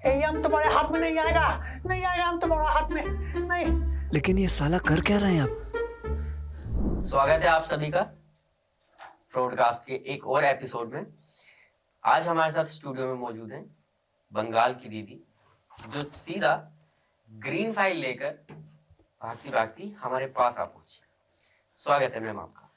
ये हम तुम्हारे हाथ में नहीं आएगा, नहीं आएगा हम तुम्हारे हाथ में, नहीं। लेकिन ये साला कर क्या रहे हैं आप? स्वागत है आप सभी का ब्रॉडकास्ट के एक और एपिसोड में। आज हमारे साथ स्टूडियो में मौजूद हैं बंगाल की दीदी, जो सीधा ग्रीन फाइल लेकर भागती भागती हमारे पास आ पहुंची। स्वागत है मैम आपका।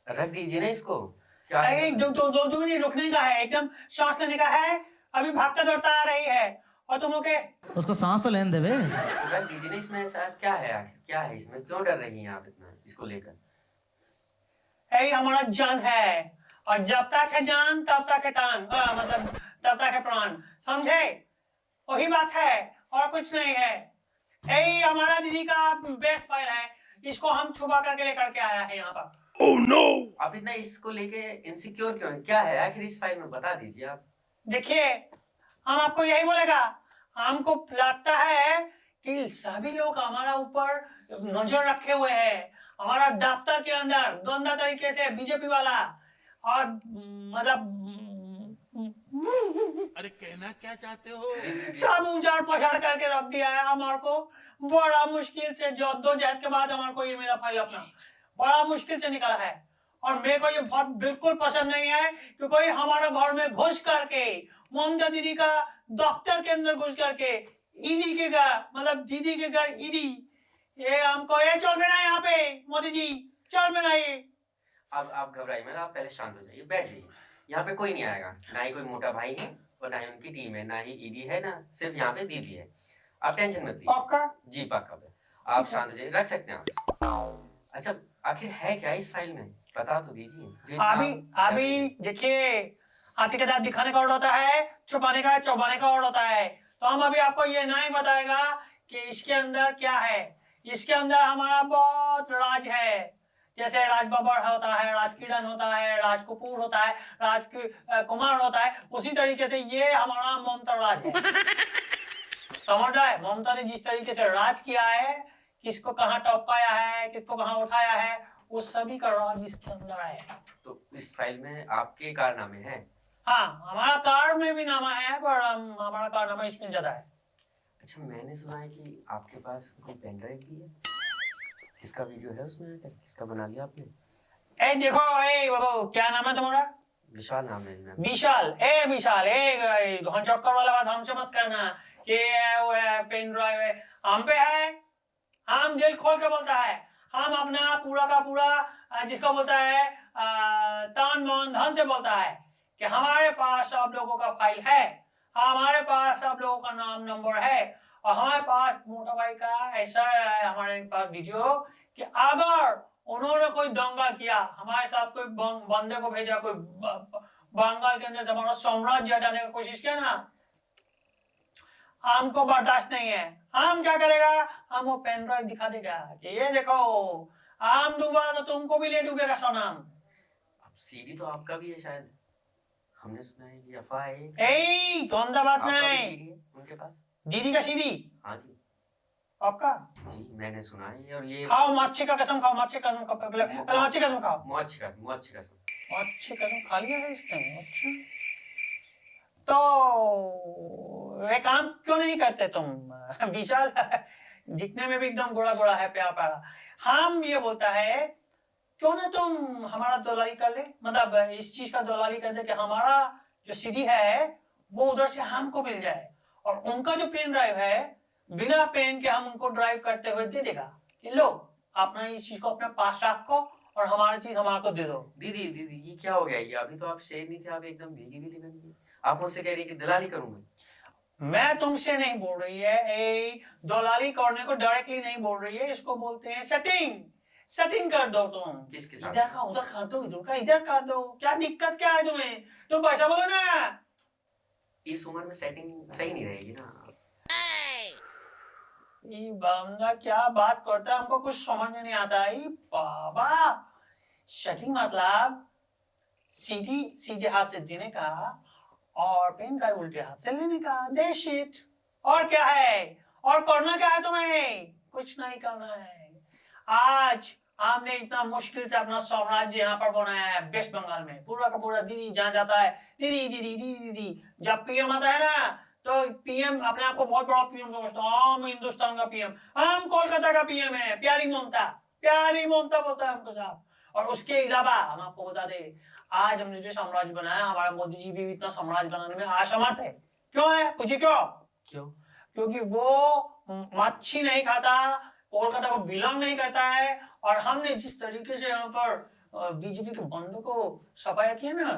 रख दीजिए ना इसको। क्या है? दो मिनट रुकने का है, एकदम सांस लेने का है। अभी भागता दौड़ता आ रही है और तुम लोग उसको सांस तो लेने देवे। रख दीजिए ना इसमें। ऐसा क्या है आखिर, क्या है इसमें? क्यों डर रही हैं आप इतना इसको लेकर? यही हमारा जान है, और जब तक है जान तब तक है टांग, मतलब तब तक है प्राण, समझे? वही बात है और कुछ नहीं है। यही हमारा दीदी का बेस्ट फाइल है, इसको हम छुपा करके लेकर के आया है यहाँ पर। Oh no! आप इतना इसको लेके इनसिक्योर क्यों हैं? क्या है आखिर इस फाइल में, बता दीजिए आप। देखिए, हम आपको यही बोलेगा, हमको लगता है कि सभी लोग हमारा ऊपर नजर रखे हुए हैं, हमारा दफ्तर के अंदर गंदा तरीके से बीजेपी वाला, और मतलब अरे कहना क्या चाहते हो? सब उजाड़ पछाड़ करके रख दिया है हमारे को। बड़ा मुश्किल से जद्दोजहद के बाद हमारे को ये मेरा फाइल अपना बड़ा मुश्किल से निकला है, और मेरे को ये बहुत बिल्कुल पसंद नहीं है कि कोई हमारा घर में घुस करके, ममता दीदी का दफ्तर के अंदर घुस करके, ईडी के घर, मतलब दीदी के घर ईडी, ये हमको ये चल ना यहाँ पे। मोदी जी चल ना ये। अब आप घबराइए मत, आप पहले शांत हो जाइए, बैठ जाइए। यहाँ पे कोई नहीं आएगा, ना ही कोई मोटा भाई है और ना ही उनकी टीम है, ना ही ईडी है, ना सिर्फ यहाँ पे दीदी है। आप टेंशन मत लीजिए। पक्का? जी पक्का। आप शांत हो जाइए, रख सकते हैं आप। अच्छा, आखिर है क्या इस फाइल में, बता तो दीजिए। अभी देखिए, हाथी के दांत दिखाने का ऑर्डर होता है, छुपाने का चौपाने का ऑर्डर होता है। तो हम अभी आपको ये नहीं बताएगा कि इसके अंदर क्या है। इसके अंदर हमारा बहुत राज है, जैसे राज बब्बर होता है, राज किरण होता है, राज कपूर होता है, राज कुमार होता है, उसी तरीके से ये हमारा ममता राज है। समझ रहा है? ममता ने जिस तरीके से राज किया है, किसको कहाँ टपकाया है, किसको कहाँ उठाया है, उस सभी का राज इसके अंदर है। तो इस फाइल में आपके कारनामे हैं? हाँ, हमारा कार में भी नामा है, पर हमारा कारनामा इसमें ज्यादा है। अच्छा, मैंने सुना है कि आपके पास कोई पेन ड्राइव भी है। किसका वीडियो है उसमें आकर, किसका बना लिया आपने? ए देखो, ए बाबू, क्या नाम है तुम्हारा? विशाल नाम है मैम। विशाल? विशाल, चक्कर वाला बात हमसे मत करना कि वो है पेन ड्राइव है। हम पे है, हम दिल खोल के बोलता है, हम अपना पूरा का पूरा जिसको बोलता है तान मन धन से बोलता है कि हमारे पास सब लोगों का फाइल है, हमारे पास सब लोगों का नाम नंबर है, और हमारे पास मोटा भाई का ऐसा है हमारे पास वीडियो कि अगर उन्होंने कोई दंगा किया, हमारे साथ कोई बंदे को भेजा, कोई बंगाल के अंदर से हमारा साम्राज्य हटाने की कोशिश किया ना, हमको बर्दाश्त नहीं है। हम क्या करेगा, हम वो पेन ड्राइव दिखा देगा कि ये देखो, हम डूबा तो तुमको भी ले डूबेगा सोनाम। अब सीडी तो आपका भी है शायद, हमने सुना है कि अफवाह है। कौन सा बात आपका भी नहीं। सीडी है उनके पास? दीदी का सीडी? हाँ जी। आपका? जी मैंने सुना है। और ये खाओ, मच्छी का कसम खाओ, मच्छी का कसम खाओ, पहले मच्छी कसम खाओ। मच्छी कसम। मच्छी कसम खा लिया है इसने? अच्छा, तो एक काम क्यों नहीं करते तुम? विशाल दिखने में भी एकदम गोरा गोरा है, प्यारा प्यारा। हम ये बोलता है, क्यों ना तुम हमारा दलाली कर ले, मतलब इस चीज का दलाली कर दे कि हमारा जो सीडी है वो उधर से हमको मिल जाए, और उनका जो पेन ड्राइव है बिना पेन के हम उनको ड्राइव करते हुए दे देगा कि लो अपना इस चीज को अपने पास रखो और हमारी चीज हमारे को दे दो। दीदी ये क्या हो गया? ये अभी तो आप शेर नहीं थे, आप एकदम भीगी भीगी बन गई। आप मुझसे कह रही है कि दलाली करूंगा। मैं तुमसे नहीं बोल रही है, दलाली करने को डायरेक्टली नहीं बोल रही है, इसको बोलते हैं सेटिंग। सेटिंग कर दो तुम। किसके साथ? इधर का उधर कर दो, इधर का इधर कर दो। क्या दिक्कत क्या है तुम्हें? तुम पैसा बोलो ना। इस उम्र में सेटिंग सही नहीं रहेगी ना। ये बंदा क्या बात करता है, हमको कुछ समझ में नहीं आता है। बाबा, सेटिंग मतलब सीधी सीधे हाथ से देने का और पेन ड्राइव उल्टे हाथ से लेने का। That's it. और क्या है? और करना क्या है तुम्हें? कुछ नहीं करना है। आज हमने इतना मुश्किल से अपना साम्राज्य यहाँ पर बनाया है वेस्ट बंगाल में, पूरा का पूरा दीदी जहाँ जाता है दीदी दीदी दीदी दीदी, जब पीएम आता है ना तो पीएम अपने आप को बहुत बड़ा पीएम समझता है, हम हिंदुस्तान का पीएम, हम कोलकाता का पीएम है, प्यारी ममता बोलता है हमको साहब। और उसके अलावा हम आपको बता दें, आज हमने जो साम्राज्य बनाया, हमारा मोदी जी भी इतना साम्राज्य बनाने में असमर्थ है। क्यों है? पूछिए क्यों? क्योंकि वो मच्छी नहीं खाता, कोलकाता को बिलोंग नहीं करता है, और हमने जिस तरीके से यहाँ पर बीजेपी के बंदों को सफाया किया ना,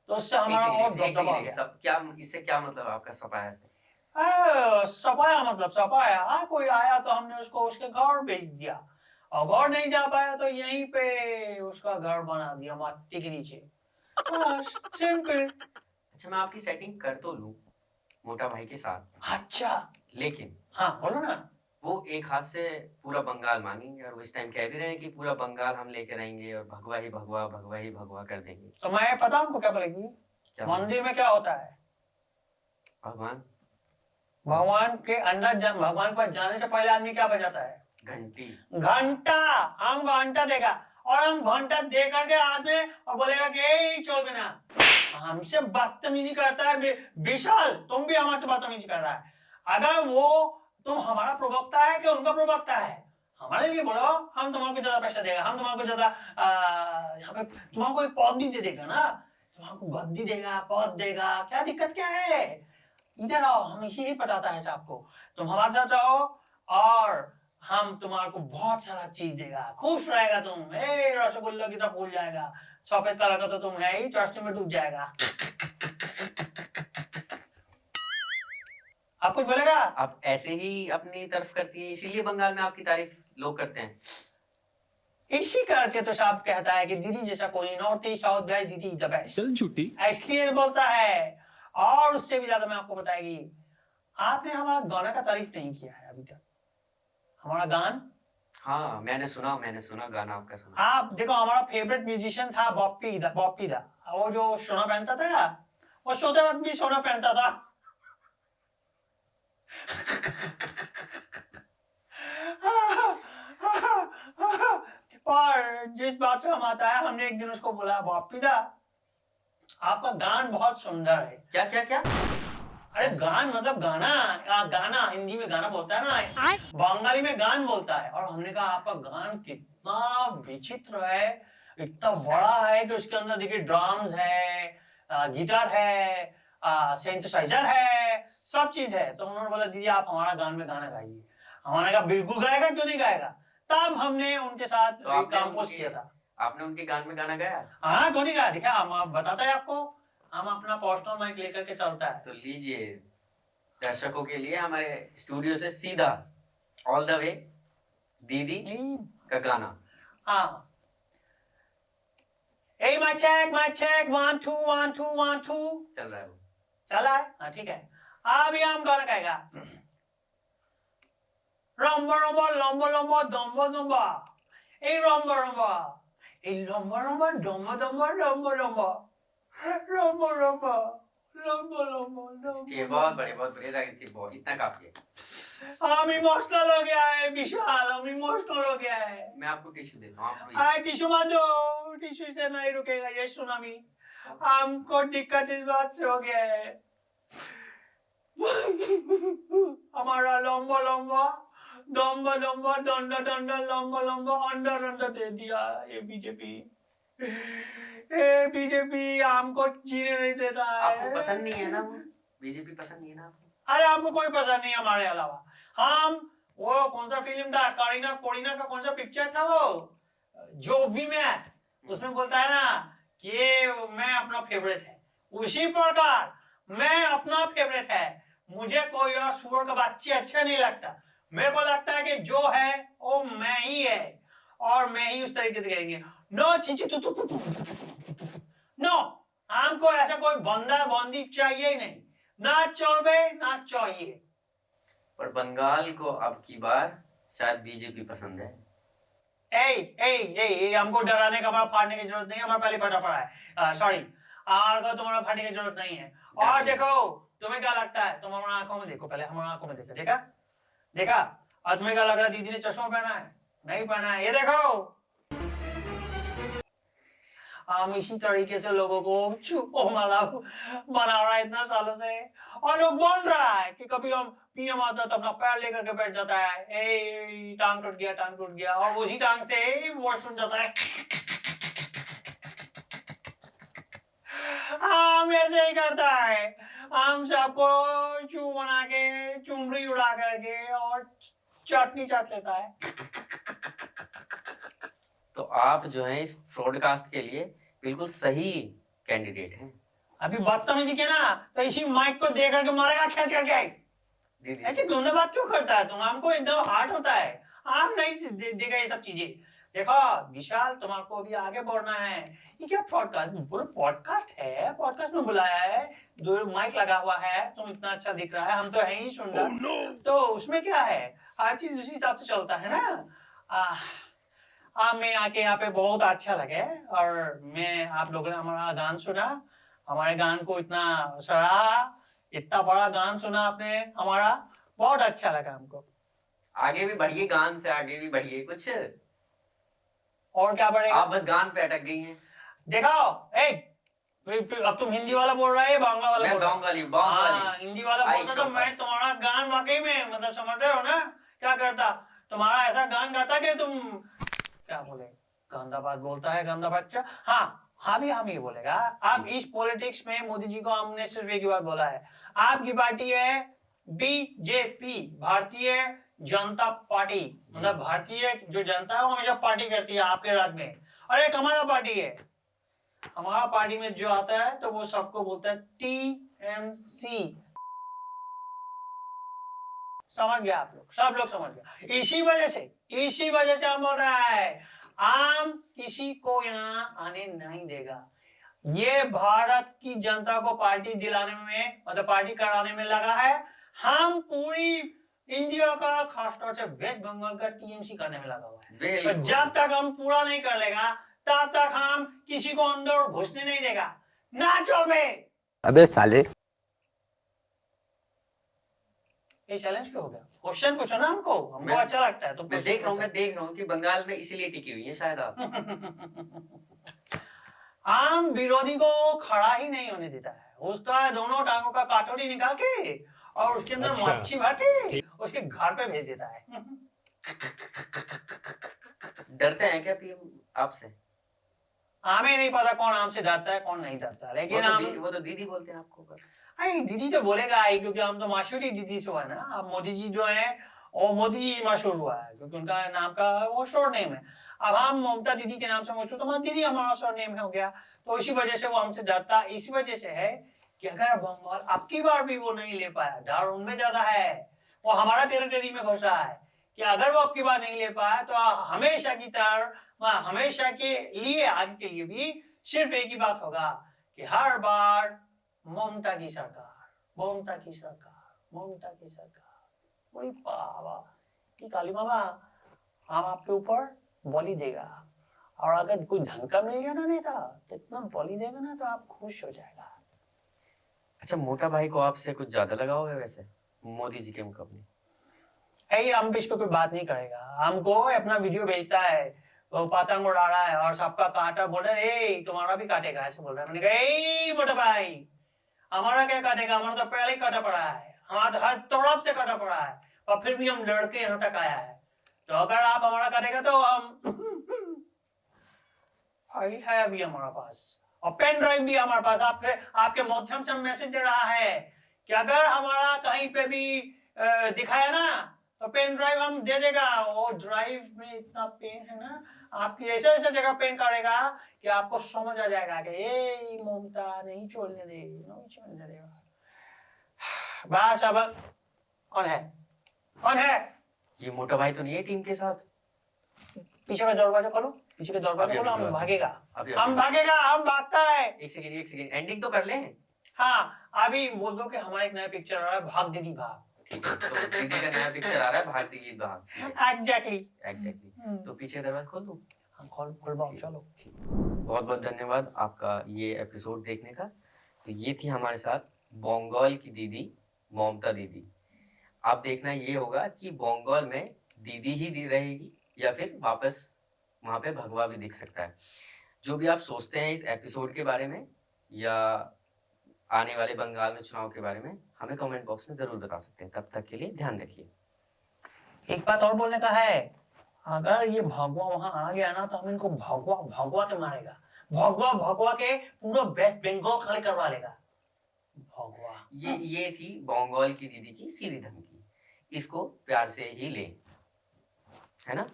तो उससे हमारा और दबदबा हो गया। सब क्या, इससे क्या मतलब आपका सफाया से? सफाया मतलब सफाया, कोई आया तो हमने उसको उसके घर भेज दिया, और घर नहीं जा पाया तो यहीं पे उसका घर बना दिया मट्टी के नीचे, बस सिंपल। अच्छा, मैं आपकी सेटिंग कर तो लूं मोटा भाई के साथ, अच्छा लेकिन हाँ बोलो ना। वो एक हाथ से पूरा बंगाल मांगेंगे, और वो इस टाइम कह भी रहे हैं कि पूरा बंगाल हम लेके रहेंगे और भगवा ही भगवा कर देंगे। तो मैं पता हमको क्या बोलेगी, मंदिर में क्या होता है, भगवान के अंदर भगवान पर जाने से पहले आदमी क्या बजाता है? घंटा। हम घंटा देगा, और हम घंटा दे करके हाथ में और बोलेगा कि चल बिना। हमसे बदतमीजी करता है विशाल, तुम भी हमारे से बदतमीजी कर रहा है। अगर वो तुम हमारा प्रवक्ता है कि उनका प्रवक्ता है, हमारे लिए बोलो, हम तुम्हारे को ज्यादा पैसा देगा, हम तुम्हारे को ज्यादा यहाँ पे तुम्हारे को एक पद भी दे देगा ना, तुम्हारे को गद्दी देगा, पद देगा, क्या दिक्कत क्या है? इधर आओ, हम इसी ही पटाता है सबको, तुम हमारे साथ रहो और हम तुम्हारे को बहुत सारा चीज देगा, खुश रहेगा तुम, रसगुल्ला की तरह फूल जाएगा, सफेद कलर का तो तुम है ही, चर्च में डूब जाएगा। आप कुछ बोलेगा? आप ऐसे ही अपनी तरफ करती है, इसीलिए बंगाल में आपकी तारीफ लोग करते हैं। इसी करके तो साहब कहता है कि दीदी जैसा कोई नॉर्थ ईस्ट साउथ वेस्ट, दीदी द बेस्ट। चल झूठी। इसलिए बोलता है। और उससे भी ज्यादा मैं आपको बताएगी, आपने हमारा गाना का तारीफ नहीं किया है अभी तक, हमारा गान। हाँ, मैंने सुना गाना आपका सुना। आप देखो, हमारा फेवरेट म्यूजिशियन था बॉप्पी दा, वो जो सोना पहनता था, वो सोते वक्त भी सोना पहनता था। पर जिस बात पे हम आता है, हमने एक दिन उसको बोला, बॉप्पी दा आपका गान बहुत सुंदर है। क्या? अरे गान मतलब गाना, गाना हिंदी में गाना बोलता है ना, बंगाली में गान बोलता है। और हमने कहा आपका गान कितना विचित्र है, इतना बड़ा है कि उसके अंदर देखिए ड्रम्स है, गिटार है, सिंथेसाइजर है, सब चीज है। तो उन्होंने बोला दीदी आप हमारा गान में गाना गाइए। हमारे कहा बिल्कुल गाएगा, क्यों नहीं गाएगा। तब हमने उनके साथ तो कंपोज किया था। आपने उनके गान में गाना गाया? हाँ, क्यों नहीं गाया, देखा हम बताता है आपको, हम अपना पर्सनल माइक लेकर के चलता है। तो लीजिए दर्शकों के लिए हमारे स्टूडियो से सीधा ऑल द वे दीदी का गाना। हाँ, ए माइक चेक 1 2 1 2 1 2 चल रहा है वो। चला है। हाँ ठीक है, अभी हम गाना गाएगा। रंबा रंबा लंबा लंबा दम्बा दम्बा, ए रंबा रंबा, ए लंबा लंबा दम्बा दम्बा लंबा लंबा, लंबा लंबा लंबा लंबा। बहुत बढ़िया लगी थी, बहुत, इतना काफी है। हम इमोशनल हो गया है विशाल, हम इमोशनल हो गया है। मैं आपको टिश्यू देता हूँ, आप रोइए। आए टिश्यू मत दो, टिश्यू से नहीं रुकेगा ये सुनामी। हमको दिक्कत इस बात से हो गया है, हमारा लंबा लंबा दम्बा दम्बा डंडा डंडा लंबा लंबा अंडा अंडा दे दिया ये बीजेपी। बीजेपी हमको जीने नहीं दे रहा है। आपको पसंद नहीं है ना वो? बीजेपी पसंद नहीं है ना आपको? अरे हमको कोई पसंद नहीं हमारे अलावा। हम वो कौन सा फिल्म था, कोरिना का कौन सा पिक्चर था वो, जो भी में, उसमें बोलता है ना कि मैं अपना फेवरेट है, उसी प्रकार मैं अपना फेवरेट है। मुझे कोई और सुअर का बच्चे अच्छा नहीं लगता। मेरे को लगता है कि जो है वो मैं ही है, और मैं ही उस तरीके से कहेंगे। नो चीची नो, हमको ऐसा कोई बंदा बंदी चाहिए ही नहीं, ना चलबे ना चाहिए। पर बंगाल को अब की बार शायद बीजेपी पसंद है। हमको डराने का, फाड़ने की जरूरत नहीं है, हमारा पहले फटा पड़ा है। सॉरी, हमारे को तुम्हारा फाड़ने की जरूरत नहीं है। और देखो तुम्हें क्या लगता है, तुम हमारा आंखों में देखो, पहले हमारा आंखों में देखा। और तुम्हें क्या लग रहा है दीदी ने चश्मा पहना है? नहीं पहना है। ये देखो हम इसी तरीके से लोगों को चुपो माला बना रहा है इतना सालों से, और लोग बोल रहा है कि कभी हम पीएम आता तो अपना पैर लेकर के बैठ जाता है, ए टांग टूट गया, और उसी टांग से वोट सुन जाता है। हम ऐसे ही करता है, हम सबको चू बना के चुनरी उड़ा करके और चटनी चाट लेता है। तो आप जो है इस ब्रॉडकास्ट के लिए बिल्कुल सही कैंडिडेट हैं। अभी बदतमीजी के ना तो इसी माइक को दे करके मारेगा खींच करके। दीदी ऐसे गंदा बात क्यों करता है तुम? हमको एकदम हार्ड होता है, आप नहीं देगा ये सब चीजें। देखो विशाल, तुम्हारे अभी आगे बढ़ना है। ये क्या पॉडकास्ट, बोलो पॉडकास्ट है, पॉडकास्ट में बुलाया है, 2 माइक लगा हुआ है, तुम इतना अच्छा दिख रहा है, हम तो है ही सुंदर। तो उसमें क्या है, हर चीज उसी हिसाब से चलता है ना। मैं आके यहाँ पे बहुत अच्छा लगे, और मैं आप लोगों ने हमारा गान सुना, हमारे गान को इतना सराहा, इतना बड़ा गान सुना आपने हमारा, बहुत अच्छा लगा हमको। आगे भी बढ़िए, गान से आगे भी बढ़िए कुछ। और क्या बढ़ेगा? आप बस गान पे अटक गई हैं। दिखाओ, अब तुम हिंदी वाला बोल रहा है, बांग्ला वाला मैं बोल रहा है? बंगाली हिंदी वाला बोलता तो मैं तुम्हारा गान वाकई में, मतलब समझ रहे हो ना क्या करता, तुम्हारा ऐसा गान गाता कि तुम क्या बोले, गंदा बात बोलता है, गंदा बच्चा। हम ये बोलेगा। आप इस पॉलिटिक्स में मोदी जी को हमने सिर्फ एक ही बात बोला है, आपकी पार्टी है बीजेपी, भारतीय जनता पार्टी, मतलब भारतीय जो जनता है वो हमेशा पार्टी करती है आपके राज्य में, और एक हमारा पार्टी है। हमारा पार्टी में जो आता है तो वो सबको बोलता है टीएमसी। समझ गया आप लोग, सब लोग समझ गया। इसी वजह से हम बोल रहा है, हम किसी को यहाँ आने नहीं देगा। ये भारत की जनता को पार्टी दिलाने में, मतलब पार्टी कराने में लगा है। हम पूरी इंडिया का, खासतौर से वेस्ट बंगाल का टीएमसी करने में लगा हुआ है। तो जब तक हम पूरा नहीं कर लेगा तब तक हम किसी को अंदर घुसने नहीं देगा। ना चल अबे साले, ये चैलेंज क्यों हो गया? क्वेश्चन पूछो ना हमको अच्छा लगता है। तो मैं देख रहा हूँ कि बंगाल में इसीलिए टिकी हुई है शायद आप। हम विरोधी को खड़ा ही नहीं होने देता है, उसका दोनों टांगों का काटोरी निकाल के और उसके अंदर मच्छी भर के उसके घर पे भेज देता है। डरते हैं क्या पीएम आपसे? हमें नहीं पता कौन हमसे डरता है कौन नहीं डरता, लेकिन वो तो दीदी बोलते हैं आपको। अरे दीदी तो बोलेगा ही, क्योंकि हम तो मशहूर ही दीदी से हुआ ना। अब मोदी जी जो है वो मोदी जी मशहूर हुआ है क्योंकि उनका नाम का वो शॉर्ट नेम है। अब हम ममता दीदी के नाम से मशहूर, तो हमारी दीदी हमारा शॉर्ट नेम हो गया, तो इसी वजह से वो हमसे डरता। इसी वजह से है कि अगर बंगाल अब की बार भी वो नहीं ले पाया, डर उनमें ज्यादा है, वो हमारा टेरिटरी में घुस रहा है कि अगर वो अब की बार नहीं ले पाया तो हमेशा की तरह, हमेशा के लिए, आगे के लिए भी सिर्फ एक ही बात होगा कि हर बार ममता की सरकार, ममता की सरकार, ममता की सरकार। बड़ी बाबा कि काली मामा हम आपके ऊपर बलि देगा, और अगर कोई ढंग का मिल गया ना नेता तो इतना बलि देगा ना तो आप खुश हो जाएगा। अच्छा, मोटा भाई को आपसे कुछ ज्यादा लगाव है वैसे मोदी जी के मुकाबले? हम इस पे कोई बात नहीं करेगा। हमको अपना वीडियो भेजता है, वो पतंग उड़ा रहा है और सबका काटा, बोल रहा है तुम्हारा भी काटेगा, ऐसे बोल रहा है। मैंने कहा मोटा भाई हमारा क्या काटेगा, हमारा तो पहले ही काटा पड़ा है, हमारा तो हर तरफ से काटा पड़ा है, और फिर भी हम लड़के यहाँ तक आया है। तो अगर आप हमारा काटेगा तो हम फाइल है अभी हमारे पास, और पेन ड्राइव भी हमारे पास। आपके माध्यम से मैसेज दे रहा है कि अगर हमारा कहीं पे भी दिखाया ना तो पेन ड्राइव हम दे देगा। वो ड्राइव में इतना पेन है ना, आपकी ऐसे ऐसे जगह पेन करेगा कि आपको समझ आ जाएगा कि ये ममता नहीं छोड़ने दे, नहीं छोड़ने देगा। बस अब कौन है, कौन है? ये मोटा भाई तो नहीं है टीम के साथ? पीछे का दरवाजा खोलो, पीछे का दरवाजा खोलो, हम भागेगा, हम भागेगा, हम भागता है। एक सेकंड एंडिंग तो कर ले। हाँ अभी बोल दो कि हमारा एक नया पिक्चर आ रहा है, भाग दीदी भाग। तो दीदी का नया पिक्चर आ रहा है, भाग दीदी भाग। एग्जैक्टली। तो पीछे दरवाजा खोल दूं? हाँ खोल पाओ, चलो। बहुत बहुत धन्यवाद आपका ये एपिसोड देखने का। तो ये थी हमारे साथ बंगाल की दीदी ममता दीदी। आप देखना ये होगा कि बंगाल में दीदी ही दी रहेगी या फिर वापस वहां पे भगवा भी दिख सकता है। जो भी आप सोचते हैं इस एपिसोड के बारे में या आने वाले बंगाल में चुनाव के बारे में हमें कमेंट बॉक्स में जरूर बता सकते हैं। तब तक के लिए ध्यान रखिए। एक बात और बोलने का है, अगर ये भगवा वहां आ गया ना तो हम इनको भगवा भगवा के मारेगा, भगवा भगवा के पूरा वेस्ट बंगाल खाली करवा लेगा। भगवा। ये थी बंगाल की दीदी की सीधी धमकी, इसको प्यार से ही ले, है ना।